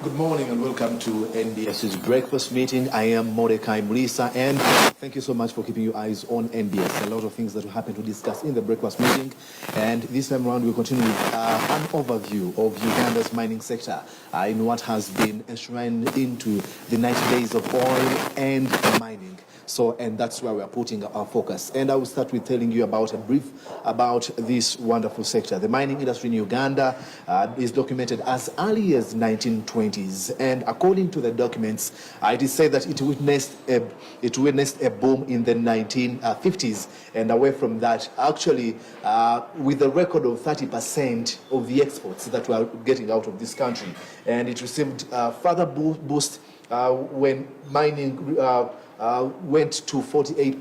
Good morning and welcome to NBS's breakfast meeting. I am Mordecai Mrisa, and thank you so much for keeping your eyes on NBS. A lot of things that we happen to discuss in the breakfast meeting, and this time around we'll continue with an overview of Uganda's mining sector in what has been enshrined into the 90 days of oil and mining. And that's where we are putting our focus. And I will start with telling you about a brief about this wonderful sector. The mining industry in Uganda is documented as early as 1920s. And according to the documents, it is said that it witnessed a boom in the 1950s. And away from that, actually, with a record of 30% of the exports that we are getting out of this country. And it received further boost when mining went to 48%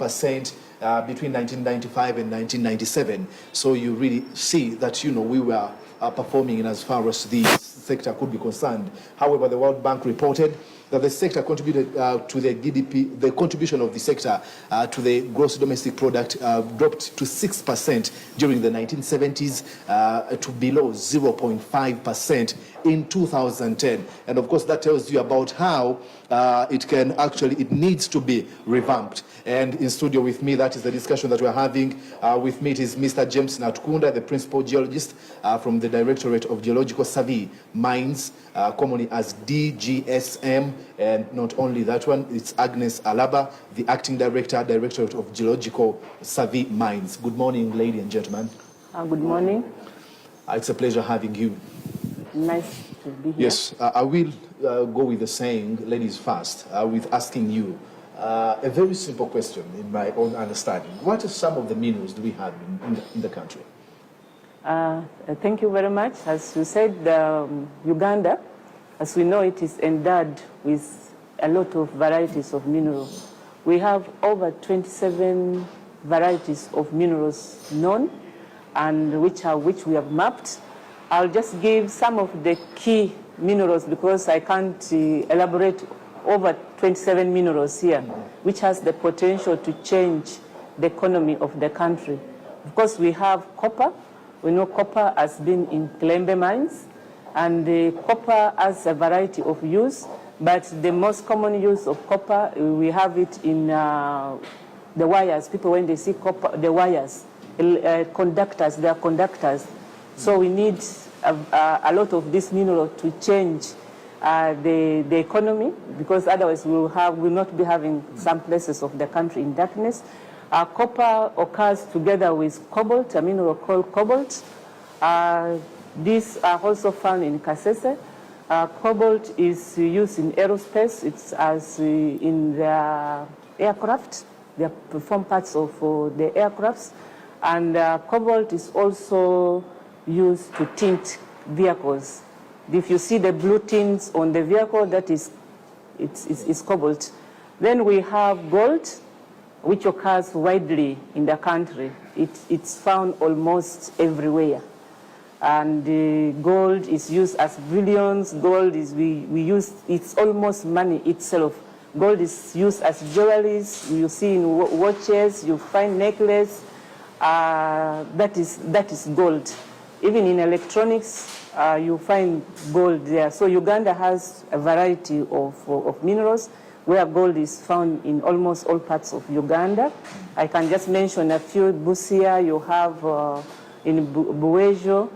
between 1995 and 1997. So you really see that, we were performing in as far as the sector could be concerned. However, the World Bank reported that the sector contributed to the GDP, the contribution of the sector to the gross domestic product dropped to 6% during the 1970s to below 0.5% in 2010. And of course, that tells you about how it needs to be revamped. And in studio with me, that is the discussion that we're having. With me is Mr. James Natukunda, the principal geologist from the Directorate of Geological Survey Mines, commonly as DGSM. And not only that one, it's Agnes Alaba, the acting director, Directorate of Geological Survey Mines. Good morning, ladies and gentlemen. Good morning. It's a pleasure having you. Nice to be here. Yes, I will go with the saying, ladies first, with asking you a very simple question in my own understanding. What are some of the minerals do we have in the country? Thank you very much. As you said, Uganda, as we know, it is endowed with a lot of varieties of minerals. We have over 27 varieties of minerals known, and which we have mapped. I'll just give some of the key minerals because I can't elaborate over 27 minerals here, which has the potential to change the economy of the country. Of course, we have copper. We know copper has been in Kilembe mines, and copper has a variety of use, but the most common use of copper, we have it in the wires. People, when they see copper, the wires, conductors, they are conductors. So we need a lot of this mineral to change the economy, because otherwise we will not be having some places of the country in darkness. Copper occurs together with cobalt, a mineral called cobalt. These are also found in Kasese. Cobalt is used in aerospace. It's as in the aircraft. They perform parts of the aircrafts. And cobalt is also used to tint vehicles. If you see the blue tints on the vehicle, that is it's cobalt. Then we have gold, which occurs widely in the country. It's found almost everywhere. And gold is used as bullions. Gold is it's almost money itself. Gold is used as jewelries. You see in watches, you find necklace. That is gold. Even in electronics, you find gold there. So Uganda has a variety of minerals where gold is found in almost all parts of Uganda. I can just mention a few. Busia, you have in Buwejo,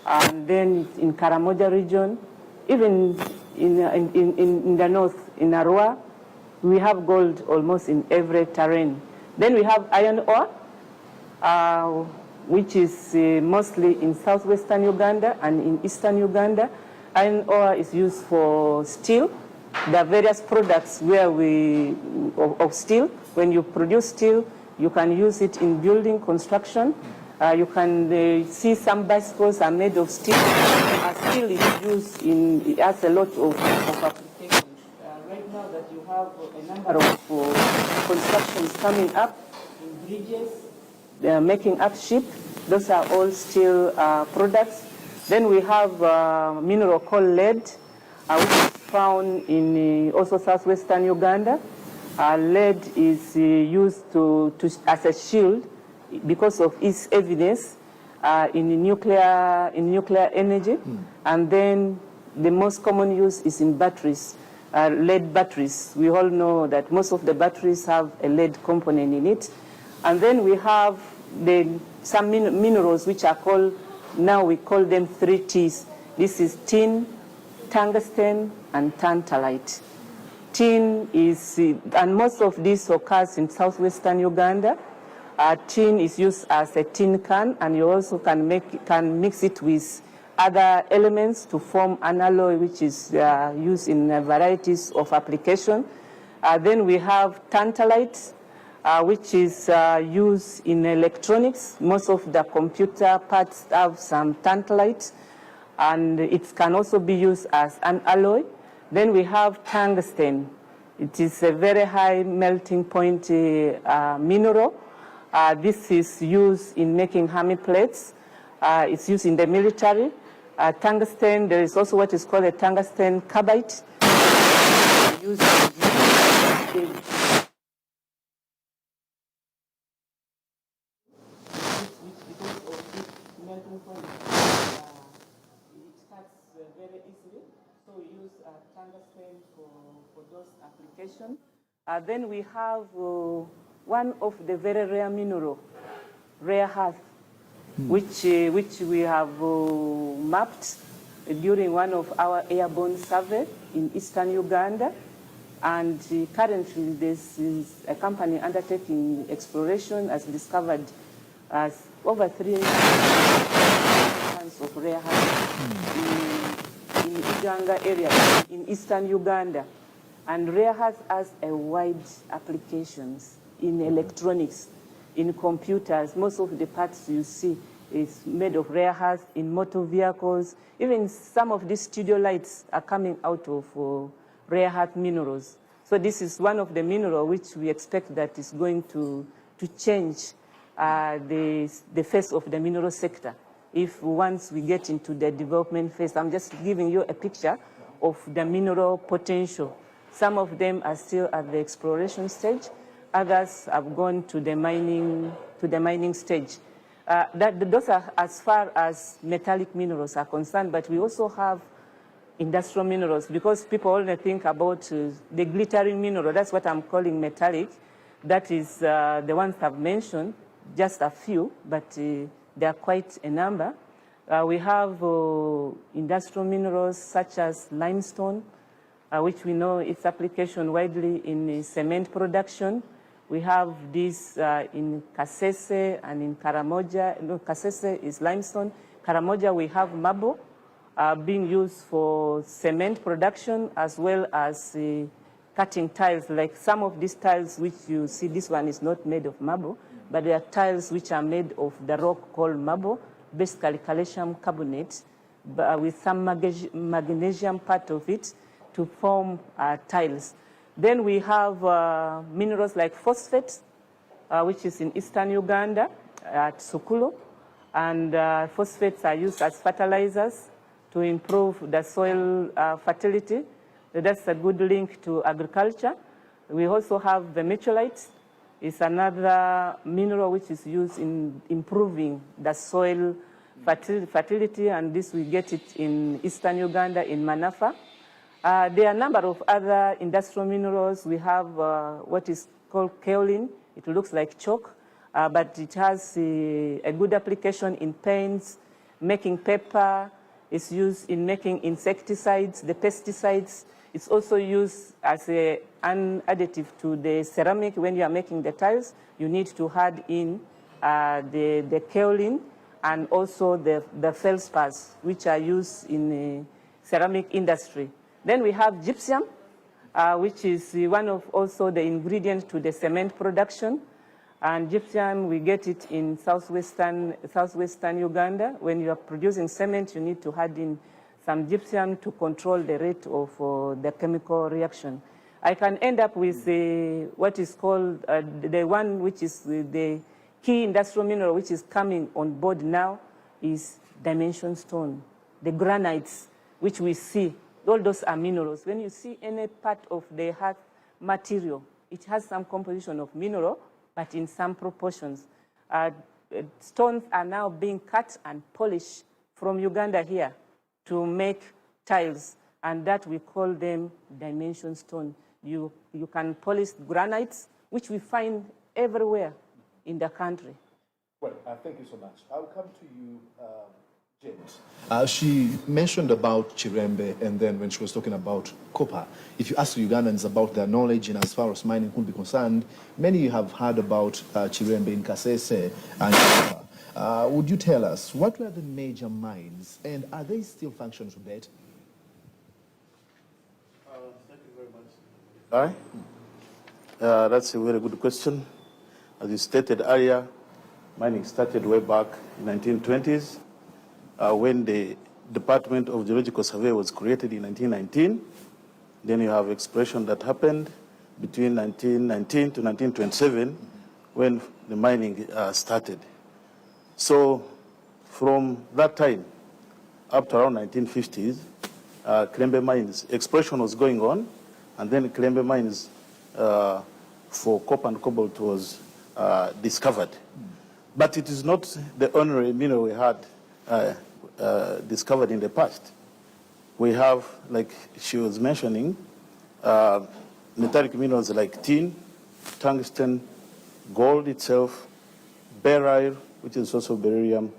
and then in Karamoja region. Even in the north, in Arua, we have gold almost in every terrain. Then we have iron ore, which is mostly in southwestern Uganda and in eastern Uganda. Iron ore is used for steel. There are various products of steel. When you produce steel, you can use it in building construction. You can see some bicycles are made of steel. Steel is used it has a lot of applications. Right now that you have a number of constructions coming up in bridges, they are making up ship. Those are all steel products. Then we have a mineral called lead, which is found in also southwestern Uganda. Lead is used as a shield because of its evidence in nuclear energy. And then the most common use is in batteries, lead batteries. We all know that most of the batteries have a lead component in it. And then we have some minerals which are called, now we call them 3 Ts. This is tin, tungsten, and tantalite. Tin is, and most of this occurs in southwestern Uganda. Tin is used as a tin can, and you also can mix it with other elements to form an alloy, which is used in varieties of application. Then we have tantalite, which is used in electronics. Most of the computer parts have some tantalite, and it can also be used as an alloy. Then we have tungsten. It is a very high melting point mineral. This is used in making hammer plates. It's used in the military. Tungsten, there is also what is called a tungsten carbide. Used it cuts very easily, so we use tungsten for those applications. Then we have one of the very rare mineral, rare earth, which we have mapped during one of our airborne survey in eastern Uganda. And currently, this is a company undertaking exploration has discovered over 3 tons of rare earth in Uganda area, in eastern Uganda. And rare earth has a wide applications in electronics, in computers. Most of the parts you see is made of rare earth, in motor vehicles. Even some of these studio lights are coming out of rare earth minerals. So this is one of the minerals which we expect that is going to change the face of the mineral sector. If once we get into the development phase, I'm just giving you a picture of the mineral potential. Some of them are still at the exploration stage. Others have gone to the mining stage. Those are as far as metallic minerals are concerned, but we also have industrial minerals, because people only think about the glittering mineral. That's what I'm calling metallic. That is the ones I've mentioned, just a few, but there are quite a number. We have industrial minerals such as limestone, which we know its application widely in cement production. We have this in Kasese and in Karamoja. No, Kasese is limestone. Karamoja, we have marble being used for cement production as well as cutting tiles. Like some of these tiles which you see, this one is not made of marble, but there are tiles which are made of the rock called marble, basically calcium carbonate, with some magnesium part of it to form tiles. Then we have minerals like phosphate, which is in eastern Uganda at Sukulu. And phosphates are used as fertilizers to improve the soil fertility. That's a good link to agriculture. We also have vermiculite. It's another mineral which is used in improving the soil fertility, and this we get it in eastern Uganda, in Manafa. There are a number of other industrial minerals. We have what is called kaolin. It looks like chalk, but it has a good application in paints, making paper. It's used in making insecticides, the pesticides. It's also used as an additive to the ceramic. When you are making the tiles, you need to add in the kaolin and also the feldspars, which are used in the ceramic industry. Then we have gypsum, which is one of also the ingredients to the cement production. And gypsum, we get it in southwestern Uganda. When you are producing cement, you need to add in some gypsum to control the rate of the chemical reaction. I can end up with what is called the one which is the key industrial mineral which is coming on board now is dimension stone, the granites, which we see. All those are minerals. When you see any part of the earth material, it has some composition of mineral, but in some proportions. Stones are now being cut and polished from Uganda here to make tiles, and that we call them dimension stone. You can polish granites, which we find everywhere in the country. Well, thank you so much. I'll come to you, James. She mentioned about Chirembe, and then when she was talking about copper, if you ask Ugandans about their knowledge and as far as mining could be concerned, many have heard about Chirembe in Kasese and copper. Would you tell us, what were the major mines, and are they still functioning to date? Thank you very much. Hi. That's a very good question. As you stated earlier, mining started way back in 1920s when the Department of Geological Survey was created in 1919. Then you have exploration that happened between 1919 to 1927 when the mining started. So from that time up to around 1950s, Kirembe mines, exploration was going on, and then Kirembe mines for copper and cobalt was discovered. But it is not the only mineral we had discovered in the past. We have, like she was mentioning, metallic minerals like tin, tungsten, gold itself, beryl, which is also beryllium,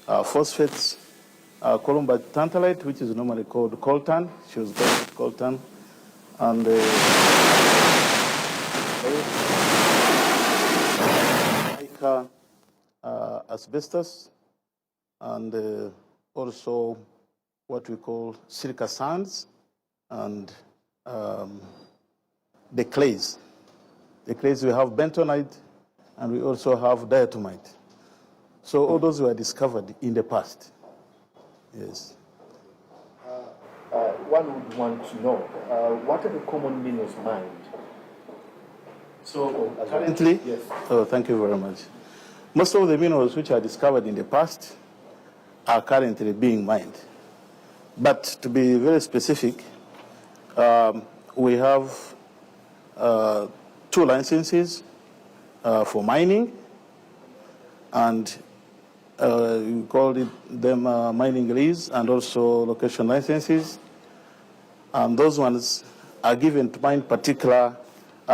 phosphates, columbite tantalite, which is normally called coltan. She was called coltan, and asbestos, and also what we call silica sands, and the clays. The clays, we have bentonite, and we also have diatomite. So all those were discovered in the past. Yes. One would want to know, what are the common minerals mined? So currently, yes. Oh, thank you very much. Most of the minerals which are discovered in the past are currently being mined. But to be very specific, we have 2 licenses for mining, and we call them mining lease and also location licenses. And those ones are given to mine particular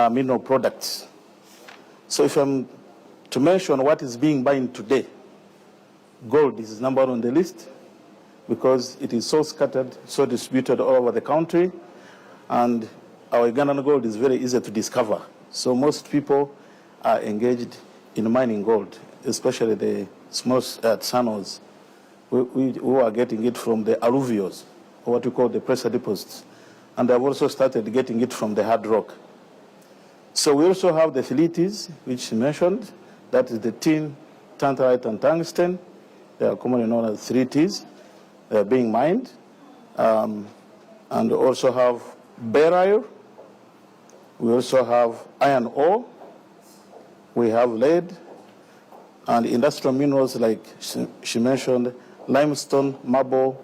mineral products. So if I'm to mention what is being mined today, gold is number one on the list because it is so scattered, so distributed all over the country, and our Ugandan gold is very easy to discover. So most people are engaged in mining gold, especially the small channels. We are getting it from the alluvials, or what we call the pressure deposits. And they've also started getting it from the hard rock. So we also have the philites, which you mentioned. That is the tin, tantalite, and tungsten. They are commonly known as 3Ts. They are being mined. And we also have beryl. We also have iron ore. We have lead. And industrial minerals like she mentioned, limestone, marble.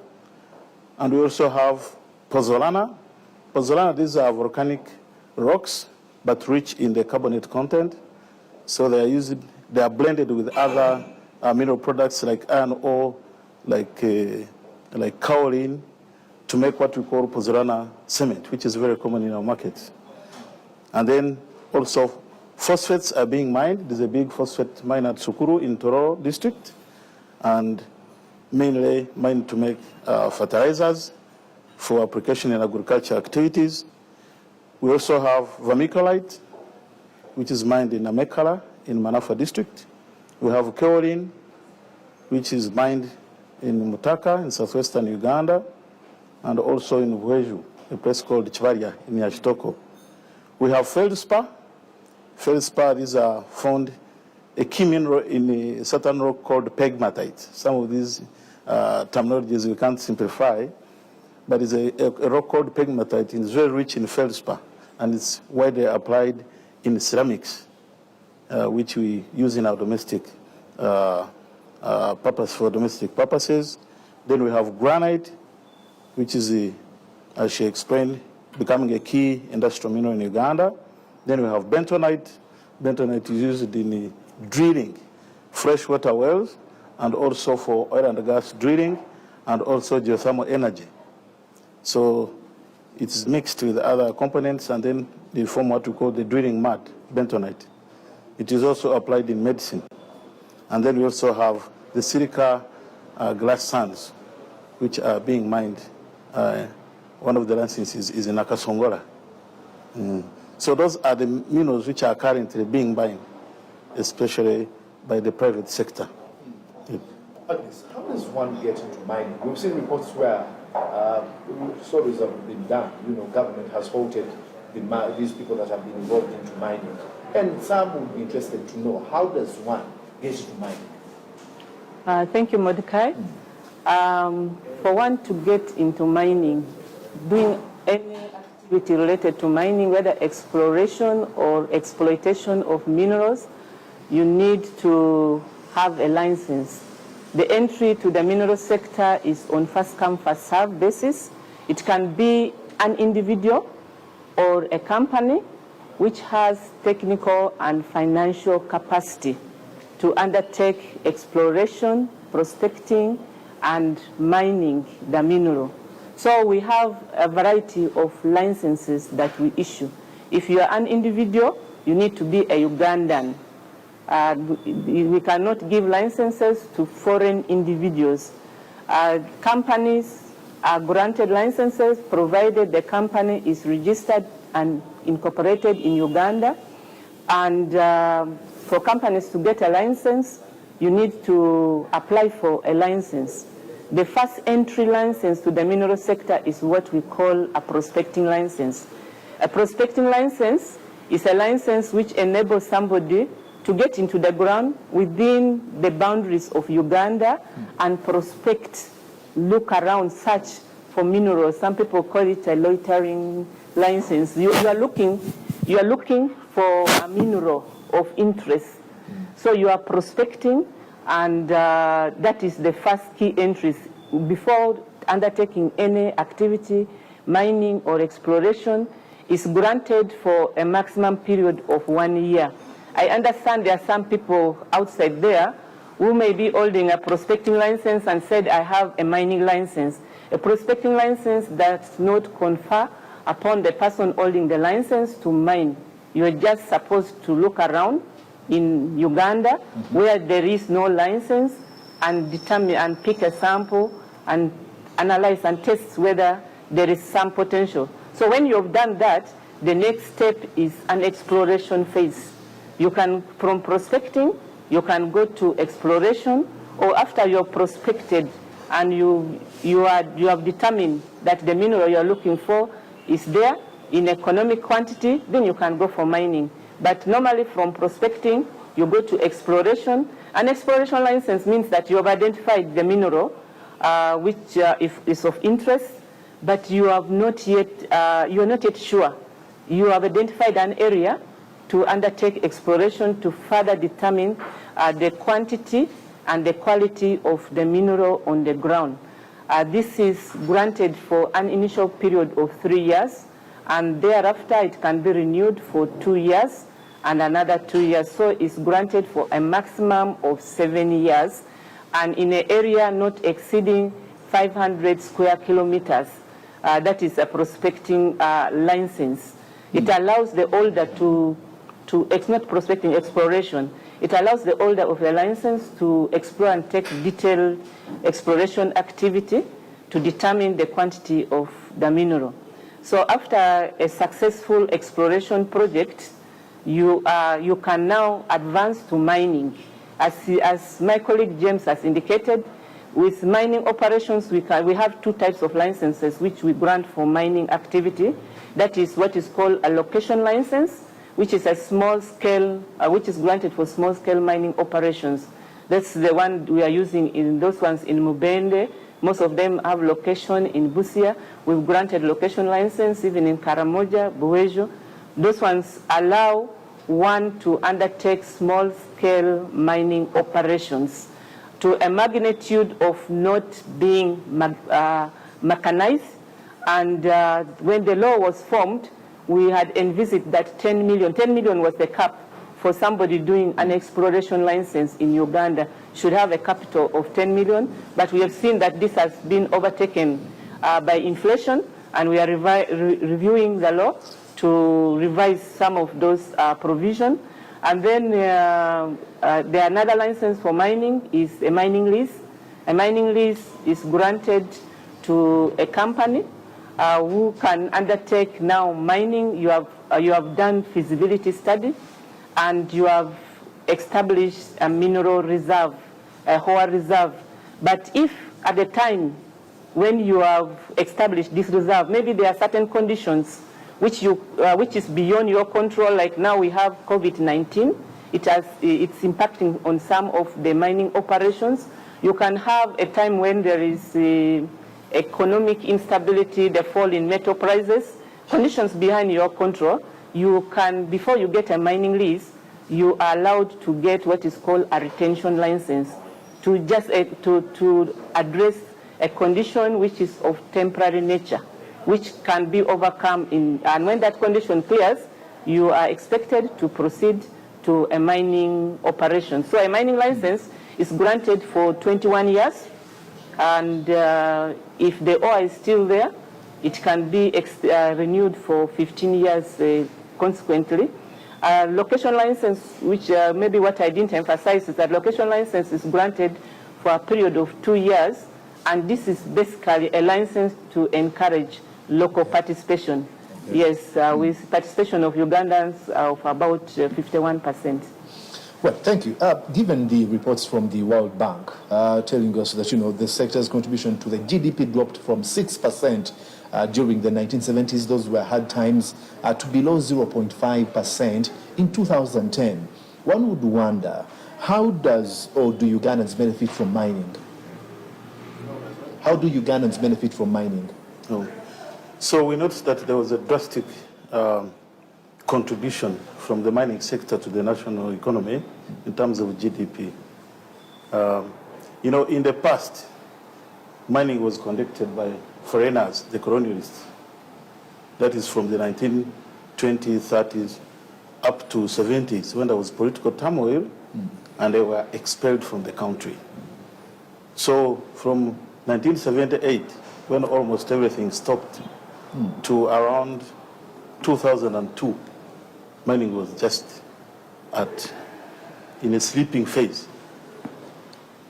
And we also have pozzolana. Pozzolana, these are volcanic rocks, but rich in the carbonate content. So they are blended with other mineral products like iron ore, like kaolin, to make what we call pozzolana cement, which is very common in our markets. And then also phosphates are being mined. There's a big phosphate mine at Sukuru in Tororo district, and mainly mined to make fertilizers for application in agriculture activities. We also have vermiculite, which is mined in Amekala in Manafa district. We have kaolin, which is mined in Mutaka in southwestern Uganda, and also in Bweju, a place called Chivaria in Yashitoko. We have feldspar. Feldspar, these are found a key mineral in a certain rock called pegmatite. Some of these terminologies we can't simplify, but it's a rock called pegmatite. It's very rich in feldspar, and it's widely applied in ceramics, which we use in our domestic purpose for domestic purposes. Then we have granite, which is, as she explained, becoming a key industrial mineral in Uganda. Then we have bentonite. Bentonite is used in drilling freshwater wells, and also for oil and gas drilling, and also geothermal energy. So it's mixed with other components, and then they form what we call the drilling mud, bentonite. It is also applied in medicine. And then we also have the silica glass sands, which are being mined. One of the licenses is in Nakasongola. So those are the minerals which are currently being mined, especially by the private sector. Agnes, how does one get into mining? We've seen reports where stories have been done. Government has halted these people that have been involved into mining. And some would be interested to know, how does one get into mining? Thank you, Mordecai. For one to get into mining, doing any activity related to mining, whether exploration or exploitation of minerals, you need to have a license. The entry to the mineral sector is on first-come, first-served basis. It can be an individual or a company which has technical and financial capacity to undertake exploration, prospecting, and mining the mineral. So we have a variety of licenses that we issue. If you are an individual, you need to be a Ugandan. We cannot give licenses to foreign individuals. Companies are granted licenses provided the company is registered and incorporated in Uganda. And for companies to get a license, you need to apply for a license. The first entry license to the mineral sector is what we call a prospecting license. A prospecting license is a license which enables somebody to get into the ground within the boundaries of Uganda and prospect, look around, search for minerals. Some people call it a loitering license. You are looking for a mineral of interest. So you are prospecting, and that is the first key entries. Before undertaking any activity, mining or exploration is granted for a maximum period of 1 year. I understand there are some people outside there who may be holding a prospecting license and said, I have a mining license. A prospecting license does not confer upon the person holding the license to mine. You are just supposed to look around in Uganda where there is no license and determine and pick a sample and analyze and test whether there is some potential. So when you have done that, the next step is an exploration phase. You can, from prospecting, you can go to exploration, or after you're prospected and you have determined that the mineral you're looking for is there in economic quantity, then you can go for mining. But normally from prospecting, you go to exploration. An exploration license means that you have identified the mineral which is of interest, but you are not yet sure. You have identified an area to undertake exploration to further determine the quantity and the quality of the mineral on the ground. This is granted for an initial period of 3 years, and thereafter it can be renewed for 2 years and another 2 years. So it's granted for a maximum of 7 years, and in an area not exceeding 500 square kilometers. That is a prospecting license. It allows the holder it's not prospecting, exploration. It allows the holder of the license to explore and take detailed exploration activity to determine the quantity of the mineral. So after a successful exploration project, you can now advance to mining. As my colleague James has indicated, with mining operations, we have 2 types of licenses which we grant for mining activity. That is what is called a location license, which is a small scale, which is granted for small scale mining operations. That's the one we are using in those ones in Mubende. Most of them have location in Busia. We've granted location license even in Karamoja, Buwejo. Those ones allow one to undertake small scale mining operations to a magnitude of not being mechanized. And when the law was formed, we had envisaged that 10 million was the cap for somebody doing an exploration license in Uganda, should have a capital of 10 million. But we have seen that this has been overtaken by inflation, and we are reviewing the law to revise some of those provisions. And then the another license for mining is a mining lease. A mining lease is granted to a company who can undertake now mining. You have done feasibility study, and you have established a mineral reserve, a whole reserve. But if at the time when you have established this reserve, maybe there are certain conditions which is beyond your control, like now we have COVID-19, it's impacting on some of the mining operations. You can have a time when there is economic instability, the fall in metal prices, conditions behind your control. You can, before you get a mining lease, you are allowed to get what is called a retention license to just to address a condition which is of temporary nature, which can be overcome and when that condition clears, you are expected to proceed to a mining operation. So a mining license is granted for 21 years, and if the ore is still there, it can be renewed for 15 years consequently. Location license, which maybe what I didn't emphasize, is that location license is granted for a period of 2 years, and this is basically a license to encourage local participation. Okay. Yes, with participation of Ugandans of about 51%. Well, thank you. Given the reports from the World Bank telling us that, the sector's contribution to the GDP dropped from 6% during the 1970s, those were hard times, to below 0.5% in 2010, one would wonder, how do Ugandans benefit from mining? How do Ugandans benefit from mining? Oh. So we noticed that there was a drastic contribution from the mining sector to the national economy in terms of GDP. In the past, mining was conducted by foreigners, the colonialists. That is from the 1920s, 30s, up to 70s, when there was political turmoil, and they were expelled from the country. So from 1978, when almost everything stopped, to around 2002, mining was just in a sleeping phase.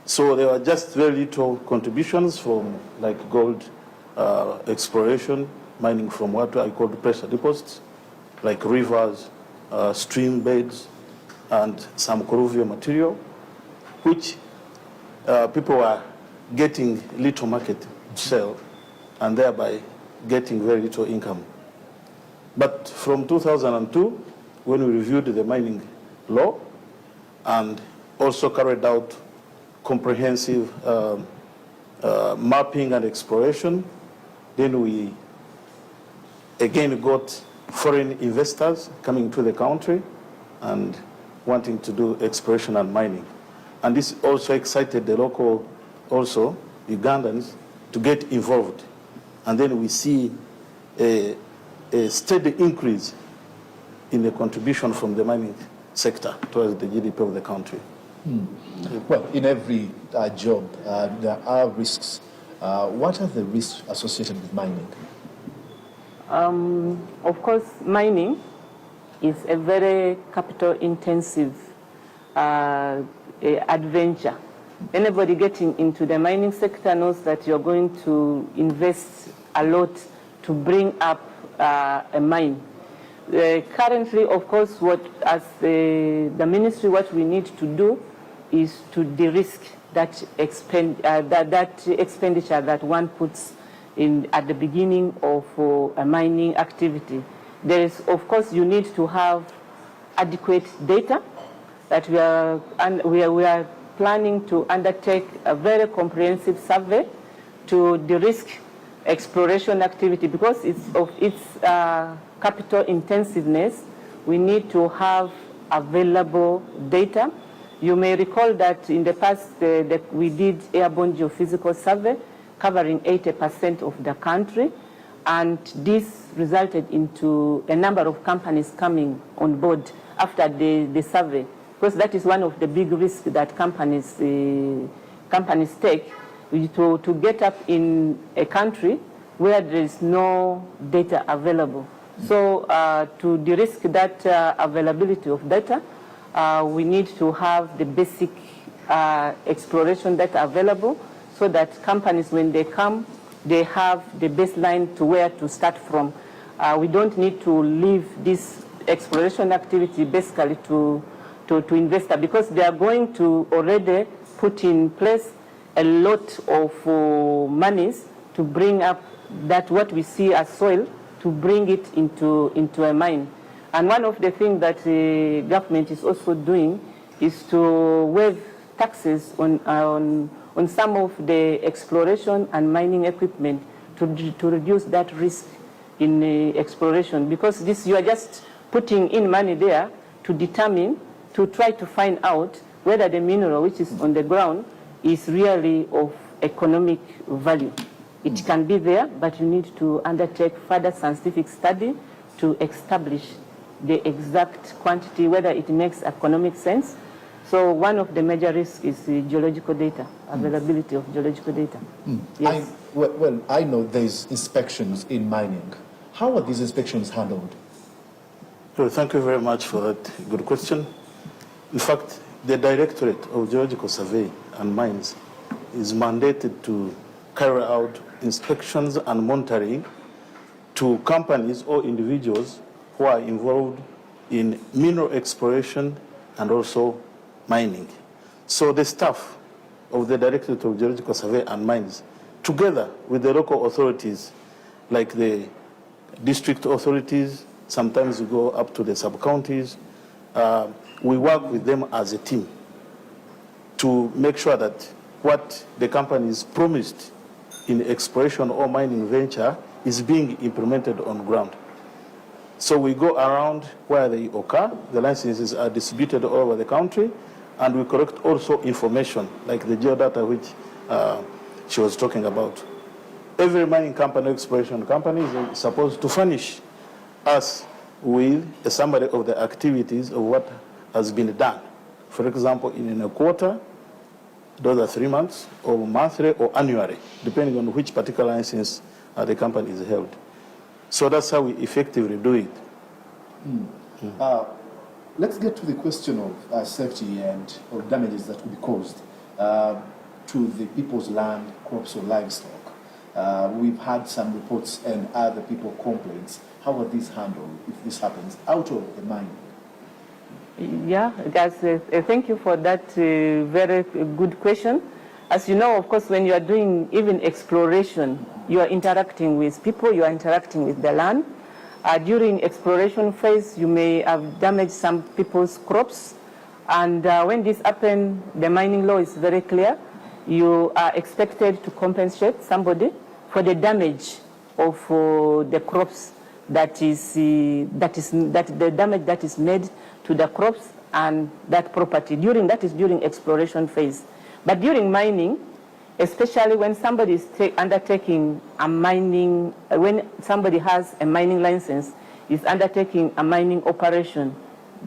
So there were just very little contributions from like gold exploration, mining from what I call the pressure deposits, like rivers, stream beds, and some colluvial material, which people were getting little market to sell, and thereby getting very little income. But from 2002, when we reviewed the mining law and also carried out comprehensive mapping and exploration, then we again got foreign investors coming to the country and wanting to do exploration and mining. And this also excited the local, also Ugandans, to get involved. And then we see a steady increase in the contribution from the mining sector towards the GDP of the country. Well, in every job, there are risks. What are the risks associated with mining? Of course, mining is a very capital-intensive adventure. Anybody getting into the mining sector knows that you're going to invest a lot to bring up a mine. Currently, of course, as the ministry, what we need to do is to de-risk that expenditure that one puts in at the beginning of a mining activity. There is, of course, you need to have adequate data that we are planning to undertake a very comprehensive survey to de-risk exploration activity. Because of its capital intensiveness, we need to have available data. You may recall that in the past we did airborne geophysical survey covering 80% of the country, and this resulted into a number of companies coming on board after the survey, because that is one of the big risks that companies take, to get up in a country where there is no data available. So to de-risk that availability of data, we need to have the basic exploration data available so that companies, when they come, they have the baseline to where to start from. We don't need to leave this exploration activity basically to investor, because they are going to already put in place a lot of monies to bring up that what we see as soil, to bring it into a mine. And one of the things that the government is also doing is to waive taxes on some of the exploration and mining equipment to reduce that risk in exploration, because this, you are just putting in money there to determine, to try to find out whether the mineral which is on the ground is really of economic value. It can be there, but you need to undertake further scientific study to establish the exact quantity, whether it makes economic sense. So one of the major risks is the geological data, availability of geological data. Yes. I know there's inspections in mining. How are these inspections handled? Well, thank you very much for that good question. In fact, the Directorate of Geological Survey and Mines is mandated to carry out inspections and monitoring to companies or individuals who are involved in mineral exploration and also mining. So the staff of the Directorate of Geological Survey and Mines, together with the local authorities, like the district authorities, sometimes we go up to the sub-counties, we work with them as a team to make sure that what the companies promised in exploration or mining venture is being implemented on ground. So we go around where they occur, the licenses are distributed all over the country, and we collect also information like the geodata which she was talking about. Every mining company, exploration company is supposed to furnish us with a summary of the activities of what has been done. For example, in a quarter, those are 3 months, or monthly, or annually, depending on which particular license the company is held. So that's how we effectively do it. Let's get to the question of safety and of damages that will be caused to the people's land, crops, or livestock. We've had some reports and other people complaints. How are these handled if this happens out of the mine? Yeah, guys, thank you for that very good question. As you know, of course, when you are doing even exploration, you are interacting with people, you are interacting with the land. During exploration phase, you may have damaged some people's crops. And when this happens, the mining law is very clear. You are expected to compensate somebody for the damage of the crops the damage that is made to the crops and that property. That is during exploration phase. But during mining, especially when somebody is undertaking a mining, when somebody has a mining license, is undertaking a mining operation,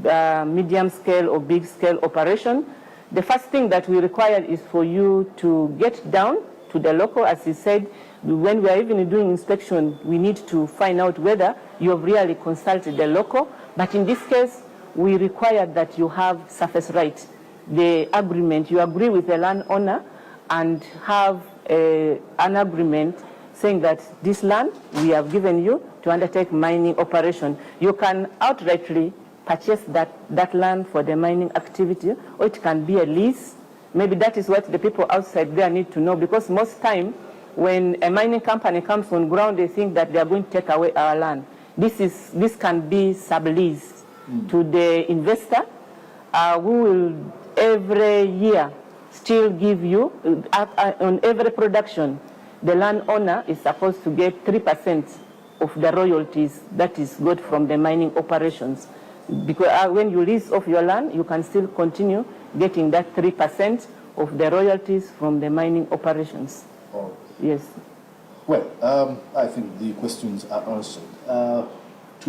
medium scale or big scale operation, the first thing that we require is for you to get down to the local. As you said, when we are even doing inspection, we need to find out whether you have really consulted the local. But in this case, we require that you have surface right. The agreement, you agree with the landowner and have an agreement saying that this land we have given you to undertake mining operation. You can outrightly purchase that land for the mining activity, or it can be a lease. Maybe that is what the people outside there need to know, because most time when a mining company comes on ground, they think that they are going to take away our land. This can be sublease to the investor. We will every year still give you, on every production, the landowner is supposed to get 3% of the royalties that is got from the mining operations. Because when you lease off your land, you can still continue getting that 3% of the royalties from the mining operations. Oh. Yes. Well, I think the questions are answered. To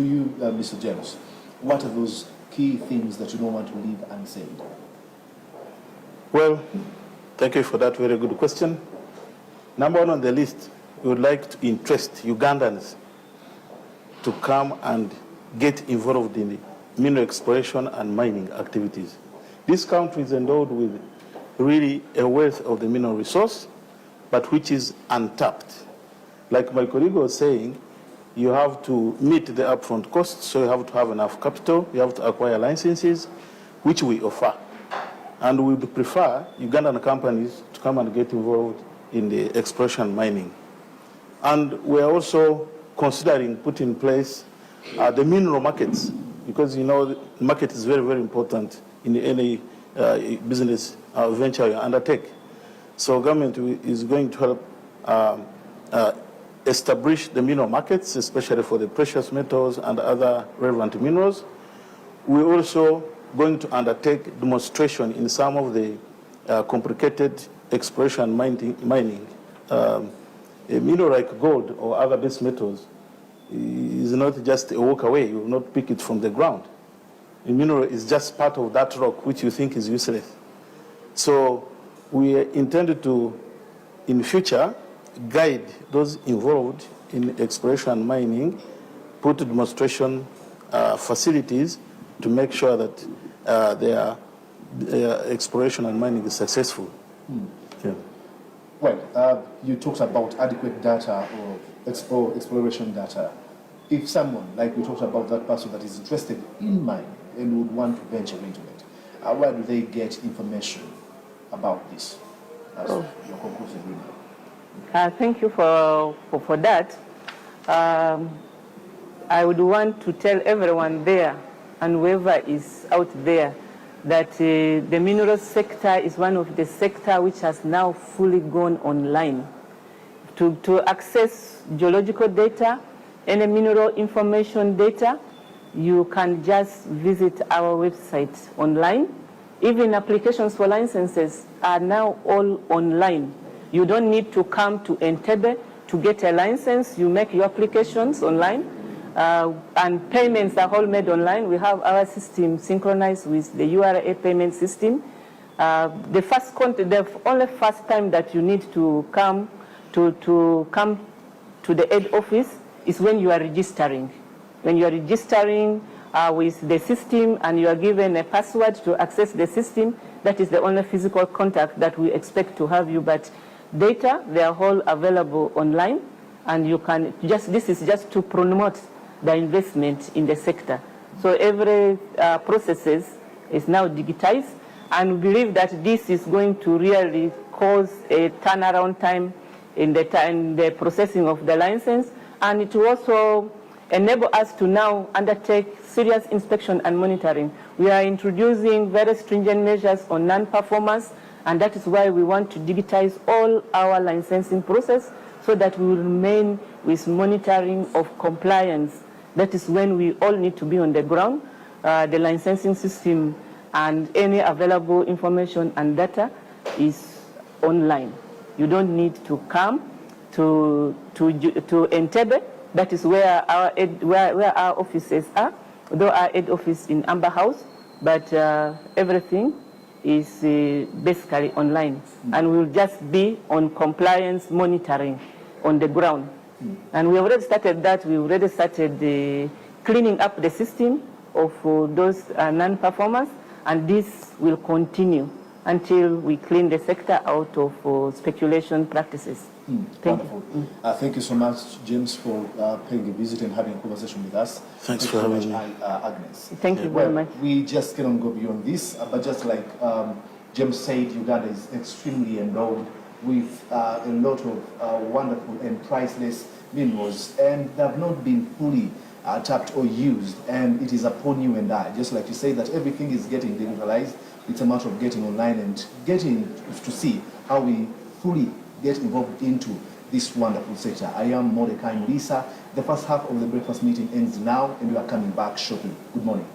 you, Mr. James, what are those key things that you don't want to leave unsaid? Well, thank you for that very good question. Number one on the list we would like to interest Ugandans to come and get involved in the mineral exploration and mining activities. This country is endowed with really a wealth of the mineral resource, but which is untapped. Like my colleague was saying, you have to meet the upfront costs, so you have to have enough capital, you have to acquire licenses, which we offer. And we would prefer Ugandan companies to come and get involved in the exploration mining. And we are also considering putting in place the mineral markets, because you know the market is very, very important in any business venture you undertake. So government is going to help establish the mineral markets, especially for the precious metals and other relevant minerals. We're also going to undertake demonstration in some of the complicated exploration mining. A mineral like gold or other base metals is not just a walk away. You will not pick it from the ground. A mineral is just part of that rock which you think is useless. So we intended to, in future, guide those involved in exploration and mining, put demonstration facilities to make sure that their exploration and mining is successful. Yeah. Well, you talked about adequate data or exploration data. If someone, like we talked about that person that is interested in mining and would want to venture into it, where do they get information about this? That's your conclusion, really. Thank you for that. I would want to tell everyone there and whoever is out there that the mineral sector is one of the sectors which has now fully gone online. To access geological data, any mineral information data, you can just visit our website online. Even applications for licenses are now all online. You don't need to come to Entebbe to get a license. You make your applications online, and payments are all made online. We have our system synchronized with the URA payment system. The only first time that you need to come to the head office is when you are registering. When you are registering with the system and you are given a password to access the system, that is the only physical contact that we expect to have you. But data, they are all available online, and you can this is just to promote the investment in the sector. So every processes is now digitized, and we believe that this is going to really cause a turnaround time in the processing of the license, and it will also enable us to now undertake serious inspection and monitoring. We are introducing very stringent measures on non-performance, and that is why we want to digitize all our licensing process so that we will remain with monitoring of compliance. That is when we all need to be on the ground. The licensing system and any available information and data is online. You don't need to come to Entebbe. That is where our offices are, though our head office in Amber House, but everything is basically online. And we'll just be on compliance monitoring on the ground. And we already started that. We already started cleaning up the system of those non-performers, and this will continue until we clean the sector out of speculation practices. Thank you. Thank you so much, James, for paying a visit and having a conversation with us. Thanks for having me. Agnes. Thank you very much. We just cannot go beyond this, but just like James said, Uganda is extremely endowed with a lot of wonderful and priceless minerals, and they have not been fully tapped or used, and it is upon you and I. Just like you say that everything is getting digitalized, it's a matter of getting online and getting to see how we fully get involved into this wonderful sector. I am Mordecai Mulisa. The first half of the breakfast meeting ends now, and we are coming back shortly. Good morning.